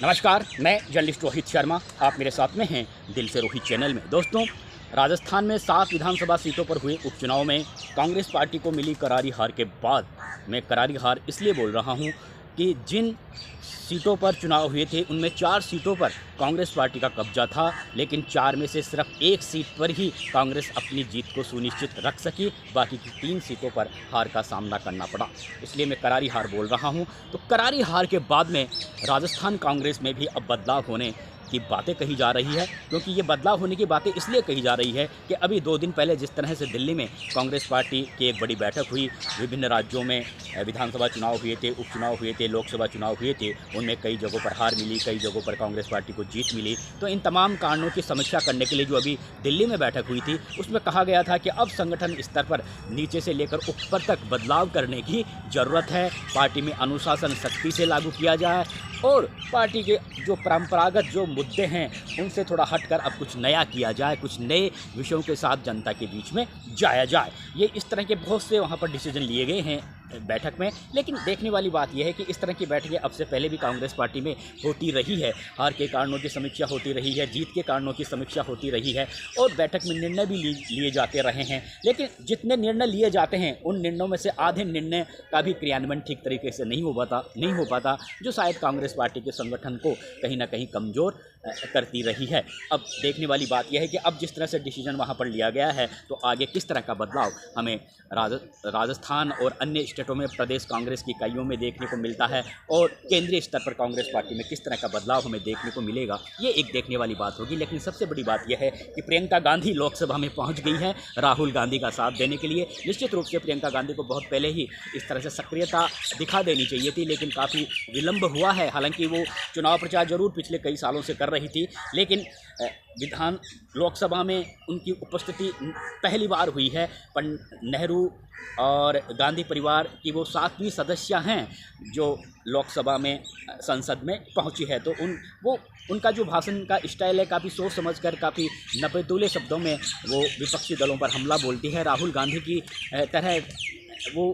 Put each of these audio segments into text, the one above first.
नमस्कार, मैं जर्नलिस्ट रोहित शर्मा। आप मेरे साथ में हैं दिल से रोहित चैनल में। दोस्तों, राजस्थान में 7 विधानसभा सीटों पर हुए उपचुनाव में कांग्रेस पार्टी को मिली करारी हार के बाद, मैं करारी हार इसलिए बोल रहा हूं कि जिन सीटों पर चुनाव हुए थे उनमें 4 सीटों पर कांग्रेस पार्टी का कब्जा था, लेकिन 4 में से सिर्फ 1 सीट पर ही कांग्रेस अपनी जीत को सुनिश्चित रख सकी। बाकी की 3 सीटों पर हार का सामना करना पड़ा, इसलिए मैं करारी हार बोल रहा हूं। तो करारी हार के बाद में राजस्थान कांग्रेस में भी अब बदलाव होने की बातें कही जा रही है, क्योंकि ये बदलाव होने की बातें इसलिए कही जा रही है कि अभी 2 दिन पहले जिस तरह से दिल्ली में कांग्रेस पार्टी की एक बड़ी बैठक हुई, विभिन्न राज्यों में विधानसभा चुनाव हुए थे, उपचुनाव हुए थे, लोकसभा चुनाव हुए थे, उनमें कई जगहों पर हार मिली, कई जगहों पर कांग्रेस पार्टी को जीत मिली। तो इन तमाम कारणों की समीक्षा करने के लिए जो अभी दिल्ली में बैठक हुई थी, उसमें कहा गया था कि अब संगठन स्तर पर नीचे से लेकर ऊपर तक बदलाव करने की ज़रूरत है। पार्टी में अनुशासन सख्ती से लागू किया जाए और पार्टी के जो परंपरागत जो मुद्दे हैं उनसे थोड़ा हटकर अब कुछ नया किया जाए, कुछ नए विषयों के साथ जनता के बीच में जाया जाए। ये इस तरह के बहुत से वहाँ पर डिसीजन लिए गए हैं बैठक में। लेकिन देखने वाली बात यह है कि इस तरह की बैठकें अब से पहले भी कांग्रेस पार्टी में होती रही है। हार के कारणों की समीक्षा होती रही है, जीत के कारणों की समीक्षा होती रही है और बैठक में निर्णय भी लिए जाते रहे हैं। लेकिन जितने निर्णय लिए जाते हैं उन निर्णयों में से आधे निर्णय का भी क्रियान्वयन ठीक तरीके से नहीं हो पाता, जो शायद कांग्रेस पार्टी के संगठन को कहीं ना कहीं कमज़ोर करती रही है। अब देखने वाली बात यह है कि अब जिस तरह से डिसीजन वहाँ पर लिया गया है, तो आगे किस तरह का बदलाव हमें राजस्थान और अन्य स्टेटों में प्रदेश कांग्रेस की इकाइयों में देखने को मिलता है और केंद्रीय स्तर पर कांग्रेस पार्टी में किस तरह का बदलाव हमें देखने को मिलेगा, ये एक देखने वाली बात होगी। लेकिन सबसे बड़ी बात यह है कि प्रियंका गांधी लोकसभा में पहुंच गई है राहुल गांधी का साथ देने के लिए। निश्चित रूप से प्रियंका गांधी को बहुत पहले ही इस तरह से सक्रियता दिखा देनी चाहिए थी, लेकिन काफ़ी विलंब हुआ है। हालांकि वो चुनाव प्रचार जरूर पिछले कई सालों से कर रही थी, लेकिन लोकसभा में उनकी उपस्थिति पहली बार हुई है। नेहरू और गांधी परिवार की वो 7वीं सदस्य हैं जो लोकसभा में संसद में पहुंची है। तो उनका जो भाषण का स्टाइल है, काफ़ी सोच समझकर, काफ़ी नपे-तुले शब्दों में वो विपक्षी दलों पर हमला बोलती है। राहुल गांधी की तरह वो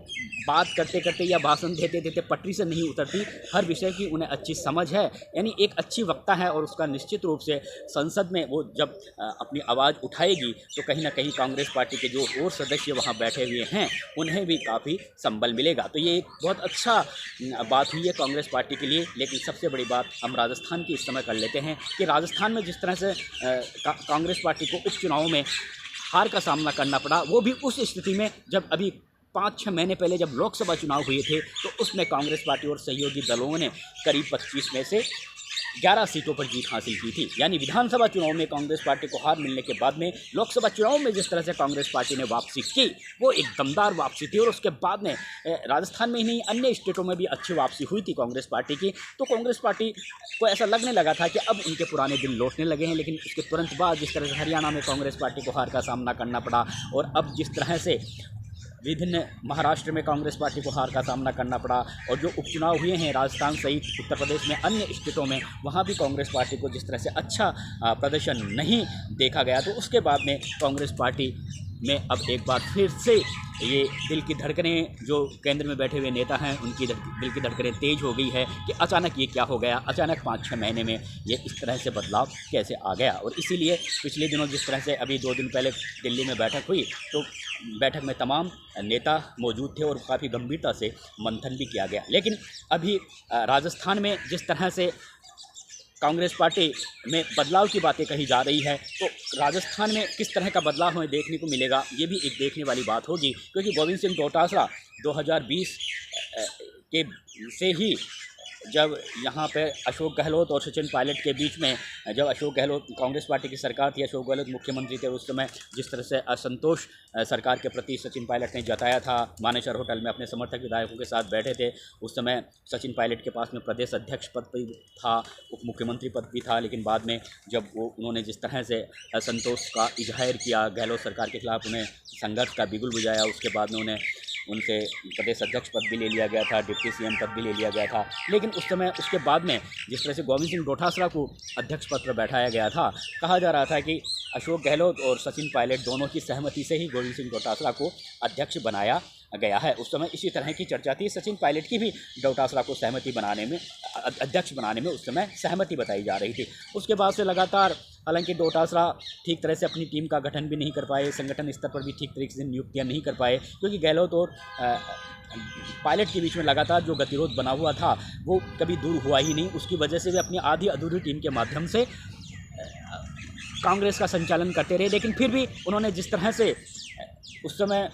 बात करते करते या भाषण देते देते पटरी से नहीं उतरती, हर विषय की उन्हें अच्छी समझ है, यानी एक अच्छी वक्ता है। और उसका निश्चित रूप से संसद में वो जब अपनी आवाज़ उठाएगी तो कहीं ना कहीं कांग्रेस पार्टी के जो और सदस्य वहाँ बैठे हुए हैं उन्हें भी काफ़ी संबल मिलेगा। तो ये एक बहुत अच्छा बात हुई है कांग्रेस पार्टी के लिए। लेकिन सबसे बड़ी बात हम राजस्थान की इस समय कर लेते हैं कि राजस्थान में जिस तरह से कांग्रेस पार्टी को उपचुनाव में हार का सामना करना पड़ा, वो भी उस स्थिति में जब अभी 5-6 महीने पहले जब लोकसभा चुनाव हुए थे, तो उसमें कांग्रेस पार्टी और सहयोगी दलों ने करीब 25 में से 11 सीटों पर जीत हासिल की थी। यानी विधानसभा चुनाव में कांग्रेस पार्टी को हार मिलने के बाद में लोकसभा चुनाव में जिस तरह से कांग्रेस पार्टी ने वापसी की, वो एक दमदार वापसी थी। और उसके बाद में राजस्थान में ही नहीं, अन्य स्टेटों में भी अच्छी वापसी हुई थी कांग्रेस पार्टी की। तो कांग्रेस पार्टी को ऐसा लगने लगा था कि अब उनके पुराने दिन लौटने लगे हैं। लेकिन उसके तुरंत बाद जिस तरह से हरियाणा में कांग्रेस पार्टी को हार का सामना करना पड़ा और अब जिस तरह से विभिन्न महाराष्ट्र में कांग्रेस पार्टी को हार का सामना करना पड़ा और जो उपचुनाव हुए हैं राजस्थान सहित उत्तर प्रदेश में अन्य स्टेटों में, वहाँ भी कांग्रेस पार्टी को जिस तरह से अच्छा प्रदर्शन नहीं देखा गया, तो उसके बाद में कांग्रेस पार्टी में अब एक बार फिर से ये दिल की धड़कनें, जो केंद्र में बैठे हुए नेता हैं उनकी दिल की धड़कनें तेज़ हो गई है कि अचानक ये क्या हो गया, अचानक 5-6 महीने में ये इस तरह से बदलाव कैसे आ गया। और इसीलिए पिछले दिनों जिस तरह से अभी 2 दिन पहले दिल्ली में बैठक हुई, तो बैठक में तमाम नेता मौजूद थे और काफ़ी गंभीरता से मंथन भी किया गया। लेकिन अभी राजस्थान में जिस तरह से कांग्रेस पार्टी में बदलाव की बातें कही जा रही है, तो राजस्थान में किस तरह का बदलाव हमें देखने को मिलेगा, ये भी एक देखने वाली बात होगी। क्योंकि गोविंद सिंह डोटासरा 2020 के से ही जब यहाँ पे अशोक गहलोत और सचिन पायलट के बीच में, जब अशोक गहलोत कांग्रेस पार्टी की सरकार थी, अशोक गहलोत मुख्यमंत्री थे, उस समय जिस तरह से असंतोष सरकार के प्रति सचिन पायलट ने जताया था, मानेसर होटल में अपने समर्थक विधायकों के साथ बैठे थे। उस समय सचिन पायलट के पास में प्रदेश अध्यक्ष पद भी था, उप मुख्यमंत्री पद भी था। लेकिन बाद में जब उन्होंने जिस तरह से असंतोष का इजहार किया, गहलोत सरकार के खिलाफ उन्हें संघर्ष का बिगुल बुझाया, उसके बाद में उन्हें उनसे प्रदेश अध्यक्ष पद भी ले लिया गया था, डिप्टी सीएम पद भी ले लिया गया था। लेकिन उस समय उसके बाद में जिस तरह से गोविंद सिंह डोटासरा को अध्यक्ष पद पर बैठाया गया था, कहा जा रहा था कि अशोक गहलोत और सचिन पायलट दोनों की सहमति से ही गोविंद सिंह डोटासरा को अध्यक्ष बनाया गया है। उस समय इसी तरह की चर्चा थी। सचिन पायलट की भी डोटासरा को सहमति बनाने में, अध्यक्ष बनाने में उस समय सहमति बताई जा रही थी। उसके बाद से लगातार, हालांकि डोटासरा ठीक तरह से अपनी टीम का गठन भी नहीं कर पाए, संगठन स्तर पर भी ठीक तरीके से नियुक्तियां नहीं कर पाए, क्योंकि गहलोत और पायलट के बीच में लगातार जो गतिरोध बना हुआ था वो कभी दूर हुआ ही नहीं। उसकी वजह से वे अपनी आधी अधूरी टीम के माध्यम से कांग्रेस का संचालन करते रहे। लेकिन फिर भी उन्होंने जिस तरह से उस समय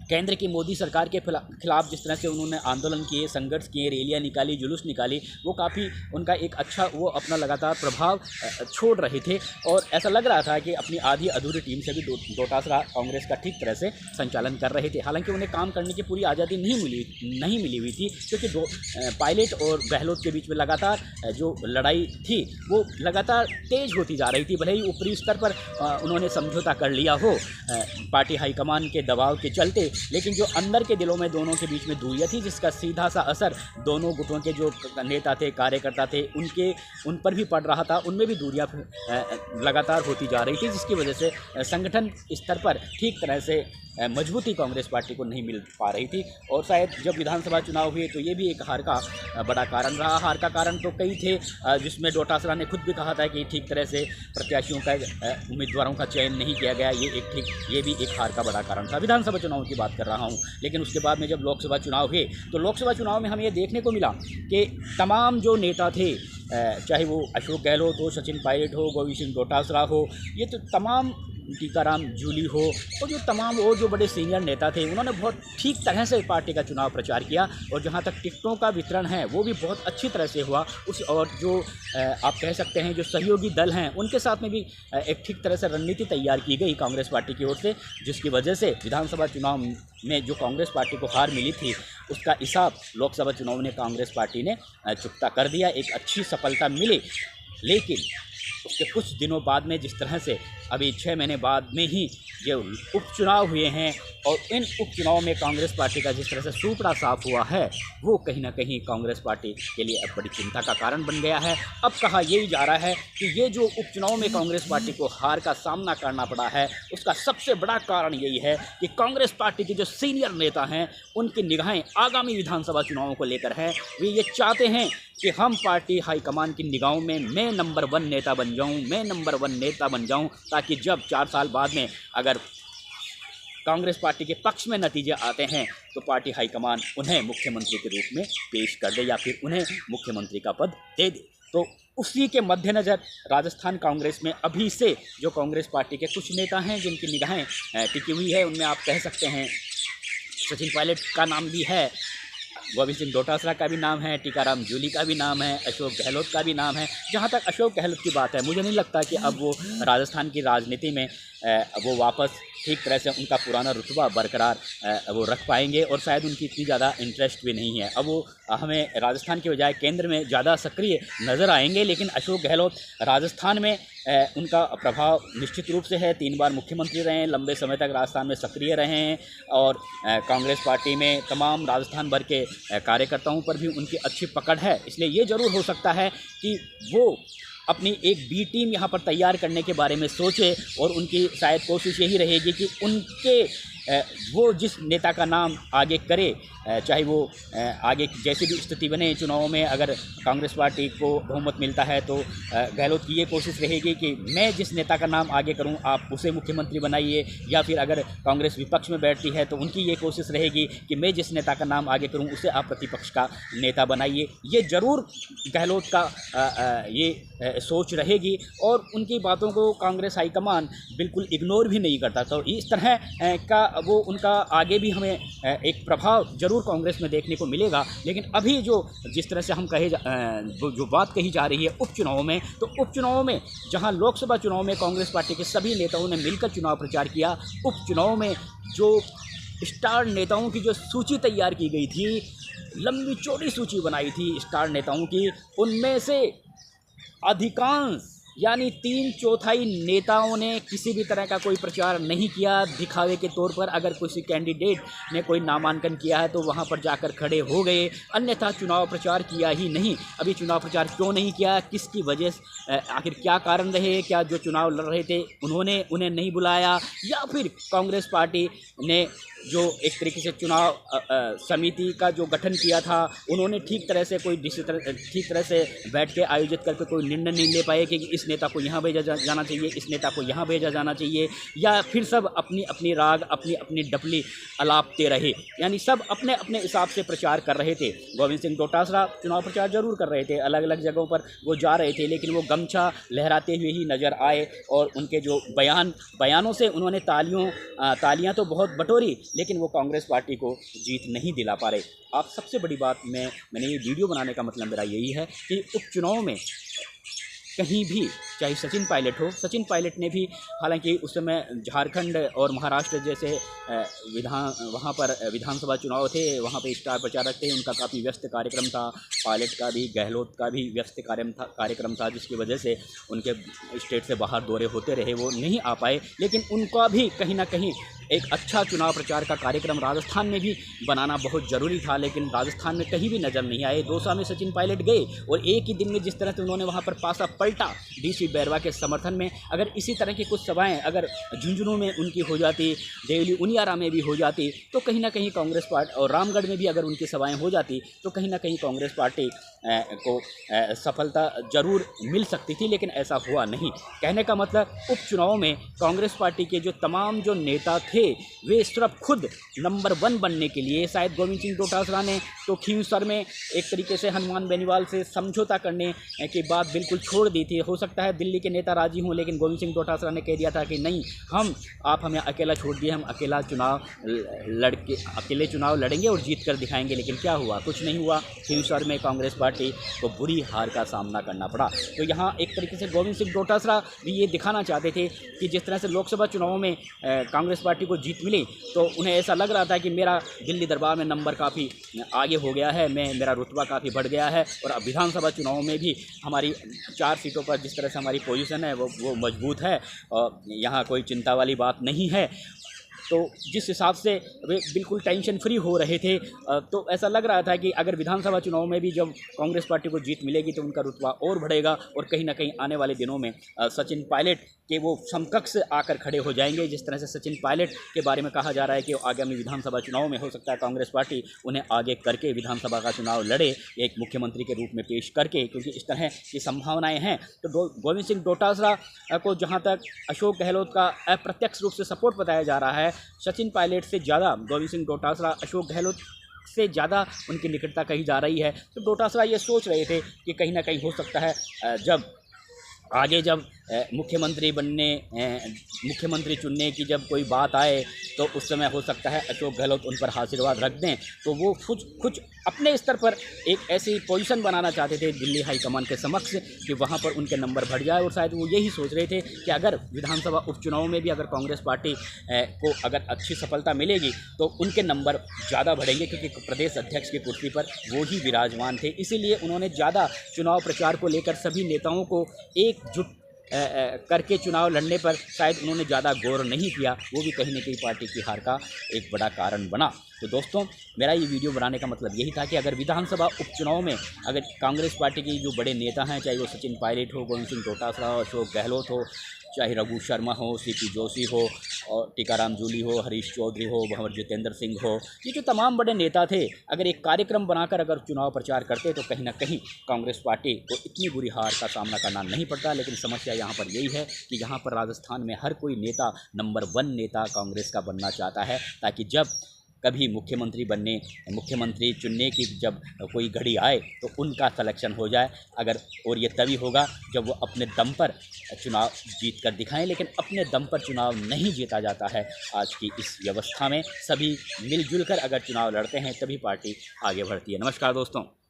केंद्र की मोदी सरकार के खिलाफ जिस तरह से उन्होंने आंदोलन किए, संघर्ष किए, रैलियां निकाली, जुलूस निकाली, वो काफ़ी उनका एक अच्छा, वो अपना लगातार प्रभाव छोड़ रहे थे। और ऐसा लग रहा था कि अपनी आधी अधूरी टीम से भी डोटासरा कांग्रेस का ठीक तरह से संचालन कर रहे थे। हालांकि उन्हें काम करने की पूरी आज़ादी नहीं मिली हुई थी, क्योंकि पायलट और गहलोत के बीच में लगातार जो लड़ाई थी वो लगातार तेज होती जा रही थी। भले ही ऊपरी स्तर पर उन्होंने समझौता कर लिया हो पार्टी हाईकमान के दबाव के चलते, लेकिन जो अंदर के दिलों में दोनों के बीच में दूरियां थी, जिसका सीधा सा असर दोनों गुटों के जो नेता थे, कार्यकर्ता थे, उन पर भी पड़ रहा था। उनमें भी दूरियां लगातार होती जा रही थी, जिसकी वजह से संगठन स्तर पर ठीक तरह से मजबूती कांग्रेस पार्टी को नहीं मिल पा रही थी। और शायद जब विधानसभा चुनाव हुए तो ये भी एक हार का बड़ा कारण रहा। हार का कारण तो कई थे, जिसमें डोटासरा ने खुद भी कहा था कि ठीक तरह से प्रत्याशियों का, उम्मीदवारों का चयन नहीं किया गया, ये भी एक हार का बड़ा कारण था। विधानसभा चुनाव की बात कर रहा हूँ। लेकिन उसके बाद में जब लोकसभा चुनाव हुए तो लोकसभा चुनाव में हमें ये देखने को मिला कि तमाम जो नेता थे, चाहे वो अशोक गहलोत हो, सचिन पायलट हो, गोविंद सिंह डोटासरा हो, ये तो तमाम, टीकाराम जूली हो, और जो तमाम और जो बड़े सीनियर नेता थे, उन्होंने बहुत ठीक तरह से पार्टी का चुनाव प्रचार किया। और जहां तक टिकटों का वितरण है वो भी बहुत अच्छी तरह से हुआ। और जो आप कह सकते हैं जो सहयोगी दल हैं, उनके साथ में भी एक ठीक तरह से रणनीति तैयार की गई कांग्रेस पार्टी की ओर से, जिसकी वजह से विधानसभा चुनाव में जो कांग्रेस पार्टी को हार मिली थी उसका हिसाब लोकसभा चुनाव में कांग्रेस पार्टी ने चुकता कर दिया। एक अच्छी सफलता मिली। लेकिन उसके कुछ दिनों बाद में, जिस तरह से अभी 6 महीने बाद में ही जो उपचुनाव हुए हैं, और इन उपचुनाव में कांग्रेस पार्टी का जिस तरह से सूपड़ा साफ हुआ है, वो कहीं ना कहीं कांग्रेस पार्टी के लिए अब बड़ी चिंता का कारण बन गया है। अब कहा यही जा रहा है कि ये जो उपचुनाव में कांग्रेस पार्टी को हार का सामना करना पड़ा है, उसका सबसे बड़ा कारण यही है कि कांग्रेस पार्टी के जो सीनियर नेता हैं, उनकी निगाहें आगामी विधानसभा चुनावों को लेकर हैं। वे ये चाहते हैं कि हम पार्टी हाईकमान की निगाहों में मैं नंबर 1 नेता बन जाऊं, ताकि जब 4 साल बाद में अगर कांग्रेस पार्टी के पक्ष में नतीजे आते हैं तो पार्टी हाईकमान उन्हें मुख्यमंत्री के रूप में पेश कर दे, या फिर उन्हें मुख्यमंत्री का पद दे दे। तो उसी के मद्देनज़र राजस्थान कांग्रेस में अभी से जो कांग्रेस पार्टी के कुछ नेता हैं जिनकी निगाहें टिकी हुई है, उनमें आप कह सकते हैं सचिन पायलट का नाम भी है, गोविंद सिंह डोटासरा का भी नाम है, टीकाराम जूली का भी नाम है, अशोक गहलोत का भी नाम है। जहाँ तक अशोक गहलोत की बात है, मुझे नहीं लगता कि अब वो राजस्थान की राजनीति में वो वापस ठीक तरह से उनका पुराना रुतबा बरकरार वो रख पाएंगे, और शायद उनकी इतनी ज़्यादा इंटरेस्ट भी नहीं है। अब वो हमें राजस्थान के बजाय केंद्र में ज़्यादा सक्रिय नज़र आएंगे। लेकिन अशोक गहलोत राजस्थान में उनका प्रभाव निश्चित रूप से है। 3 बार मुख्यमंत्री रहे हैं, लंबे समय तक राजस्थान में सक्रिय रहे हैं, और कांग्रेस पार्टी में तमाम राजस्थान भर के कार्यकर्ताओं पर भी उनकी अच्छी पकड़ है। इसलिए ये ज़रूर हो सकता है कि वो अपनी एक बी टीम यहाँ पर तैयार करने के बारे में सोचे, और उनकी शायद कोशिश यही रहेगी कि उनके वो जिस नेता का नाम आगे करे, चाहे वो आगे जैसी भी स्थिति बने चुनाव में, अगर कांग्रेस पार्टी को बहुमत मिलता है तो गहलोत की ये कोशिश रहेगी कि मैं जिस नेता का नाम आगे करूं आप उसे मुख्यमंत्री बनाइए, या फिर अगर कांग्रेस विपक्ष में बैठती है तो उनकी ये कोशिश रहेगी कि मैं जिस नेता का नाम आगे करूं उसे आप प्रतिपक्ष का नेता बनाइए। ये ज़रूर गहलोत का ये सोच रहेगी, और उनकी बातों को कांग्रेस हाईकमान बिल्कुल इग्नोर भी नहीं करता। तो इस तरह का वो उनका आगे भी हमें एक प्रभाव ज़रूर कांग्रेस में देखने को मिलेगा। लेकिन अभी जो जिस तरह से हम जो बात कही जा रही है उपचुनाव में, तो उपचुनाव में जहां लोकसभा चुनाव में कांग्रेस पार्टी के सभी नेताओं ने मिलकर चुनाव प्रचार किया, उपचुनाव में जो स्टार नेताओं की जो सूची तैयार की गई थी, लंबी चौड़ी सूची बनाई थी स्टार नेताओं की, उनमें से अधिकांश यानी 3/4 नेताओं ने किसी भी तरह का कोई प्रचार नहीं किया। दिखावे के तौर पर अगर किसी कैंडिडेट ने कोई नामांकन किया है तो वहां पर जाकर खड़े हो गए, अन्यथा चुनाव प्रचार किया ही नहीं। अभी चुनाव प्रचार क्यों नहीं किया, किसकी वजह से, आखिर क्या कारण रहे? क्या जो चुनाव लड़ रहे थे उन्हें नहीं बुलाया, या फिर कांग्रेस पार्टी ने जो एक तरीके से चुनाव समिति का जो गठन किया था, उन्होंने ठीक तरह से ठीक तरह से बैठ के आयोजित करके कोई निर्णय नहीं ले पाए कि इस नेता को यहाँ भेजा जाना चाहिए, इस नेता को यहाँ भेजा जाना चाहिए, या फिर सब अपनी अपनी राग अपनी अपनी डपली अलापते रहे। यानी सब अपने अपने हिसाब से प्रचार कर रहे थे। गोविंद सिंह डोटासरा चुनाव प्रचार जरूर कर रहे थे, अलग अलग जगहों पर वो जा रहे थे, लेकिन वो गमछा लहराते हुए ही नज़र आए और उनके जो बयानों से उन्होंने तालियां तो बहुत बटोरी, लेकिन वो कांग्रेस पार्टी को जीत नहीं दिला पा रहे। आप सबसे बड़ी बात मैंने ये वीडियो बनाने का मतलब मेरा यही है कि उपचुनाव में कहीं भी, चाहे सचिन पायलट हो, सचिन पायलट ने भी, हालांकि उस समय झारखंड और महाराष्ट्र जैसे वहाँ पर विधानसभा चुनाव थे, वहाँ पे स्टार प्रचारक थे, उनका काफ़ी व्यस्त कार्यक्रम था, पायलट का भी, गहलोत का भी व्यस्त कार्यक्रम था, जिसकी वजह से उनके स्टेट से बाहर दौरे होते रहे, वो नहीं आ पाए। लेकिन उनका भी कहीं ना कहीं एक अच्छा चुनाव प्रचार का कार्यक्रम राजस्थान में भी बनाना बहुत ज़रूरी था, लेकिन राजस्थान में कहीं भी नज़र नहीं आए। दौसा में सचिन पायलट गए और एक ही दिन में जिस तरह से उन्होंने वहाँ पर पासा पलटा डीसी बैरवा के समर्थन में, अगर इसी तरह की कुछ सभाएं अगर झुंझुनू में उनकी हो जाती, देवली उनियारा में भी हो जाती, तो कहीं ना कहीं कांग्रेस पार्टी, और रामगढ़ में भी अगर उनकी सभाएं हो जाती, तो कहीं ना कहीं कांग्रेस पार्टी को सफलता जरूर मिल सकती थी, लेकिन ऐसा हुआ नहीं। कहने का मतलब, उपचुनाव में कांग्रेस पार्टी के जो तमाम जो नेता थे, वे सिर्फ खुद नंबर 1 बनने के लिए, शायद गोविंद सिंह डोटासरा ने तो खींवसर में एक तरीके से हनुमान बेनीवाल से समझौता करने की बात बिल्कुल छोड़ दी थी। हो सकता है दिल्ली के नेता राजी हों, लेकिन गोविंद सिंह डोटासरा ने कह दिया था कि नहीं, आप हमें अकेला छोड़ दिए, हम अकेले चुनाव लड़ेंगे और जीत कर दिखाएंगे। लेकिन क्या हुआ? कुछ नहीं हुआ। खींवसर में कांग्रेस पार्टी को बुरी हार का सामना करना पड़ा। तो यहाँ एक तरीके से गोविंद सिंह डोटासरा भी ये दिखाना चाहते थे कि जिस तरह से लोकसभा चुनाव में कांग्रेस पार्टी को जीत मिली, तो उन्हें ऐसा लग रहा था कि मेरा दिल्ली दरबार में नंबर काफ़ी आगे हो गया है, मेरा रुतबा काफ़ी बढ़ गया है, और अब विधानसभा चुनाव में भी हमारी 4 सीटों पर जिस तरह से हमारी पोजीशन है वो मजबूत है, और यहाँ कोई चिंता वाली बात नहीं है। तो जिस हिसाब से वे बिल्कुल टेंशन फ्री हो रहे थे, तो ऐसा लग रहा था कि अगर विधानसभा चुनाव में भी जब कांग्रेस पार्टी को जीत मिलेगी तो उनका रुतबा और बढ़ेगा, और कहीं ना कहीं आने वाले दिनों में सचिन पायलट के वो समकक्ष आकर खड़े हो जाएंगे। जिस तरह से सचिन पायलट के बारे में कहा जा रहा है कि आगामी विधानसभा चुनाव में हो सकता है कांग्रेस पार्टी उन्हें आगे करके विधानसभा का चुनाव लड़े, एक मुख्यमंत्री के रूप में पेश करके, क्योंकि इस तरह की संभावनाएं हैं। तो गोविंद सिंह डोटासरा को जहां तक अशोक गहलोत का अप्रत्यक्ष रूप से सपोर्ट बताया जा रहा है, सचिन पायलट से ज़्यादा गोविंद सिंह डोटासरा अशोक गहलोत से ज़्यादा उनकी निकटता कही जा रही है। तो डोटासरा ये सोच रहे थे कि कहीं ना कहीं हो सकता है जब मुख्यमंत्री मुख्यमंत्री चुनने की जब कोई बात आए, तो उस समय हो सकता है अशोक गहलोत उन पर आशीर्वाद रख दें। तो वो कुछ अपने स्तर पर एक ऐसी पोजीशन बनाना चाहते थे दिल्ली हाईकमान के समक्ष कि वहाँ पर उनके नंबर बढ़ जाए, और शायद वो यही सोच रहे थे कि अगर विधानसभा उपचुनाव में भी अगर कांग्रेस पार्टी को अगर अच्छी सफलता मिलेगी तो उनके नंबर ज़्यादा बढ़ेंगे, क्योंकि प्रदेश अध्यक्ष की कुर्सी पर वो ही विराजमान थे। इसीलिए उन्होंने ज़्यादा चुनाव प्रचार को लेकर सभी नेताओं को एकजुट करके चुनाव लड़ने पर शायद उन्होंने ज़्यादा गौर नहीं किया, वो भी कहीं न कहीं पार्टी की हार का एक बड़ा कारण बना। तो दोस्तों, मेरा ये वीडियो बनाने का मतलब यही था कि अगर विधानसभा उपचुनाव में अगर कांग्रेस पार्टी के जो बड़े नेता हैं, चाहे वो सचिन पायलट हो, गोविंद सिंह डोटासरा हो, अशोक गहलोत हो, चाहे रघु शर्मा हो, सीपी जोशी हो, और टीकाराम जूली हो, हरीश चौधरी हो, भंवर जितेंद्र सिंह हो, ये जो तमाम बड़े नेता थे, अगर एक कार्यक्रम बनाकर अगर चुनाव प्रचार करते तो कहीं ना कहीं कांग्रेस पार्टी को इतनी बुरी हार का सामना करना नहीं पड़ता। लेकिन समस्या यहाँ पर यही है कि यहाँ पर राजस्थान में हर कोई नेता नंबर 1 नेता कांग्रेस का बनना चाहता है, ताकि जब कभी मुख्यमंत्री चुनने की जब कोई घड़ी आए तो उनका सिलेक्शन हो जाए। और ये तभी होगा जब वो अपने दम पर चुनाव जीत कर दिखाएं, लेकिन अपने दम पर चुनाव नहीं जीता जाता है। आज की इस व्यवस्था में सभी मिलजुल कर अगर चुनाव लड़ते हैं तभी पार्टी आगे बढ़ती है। नमस्कार दोस्तों।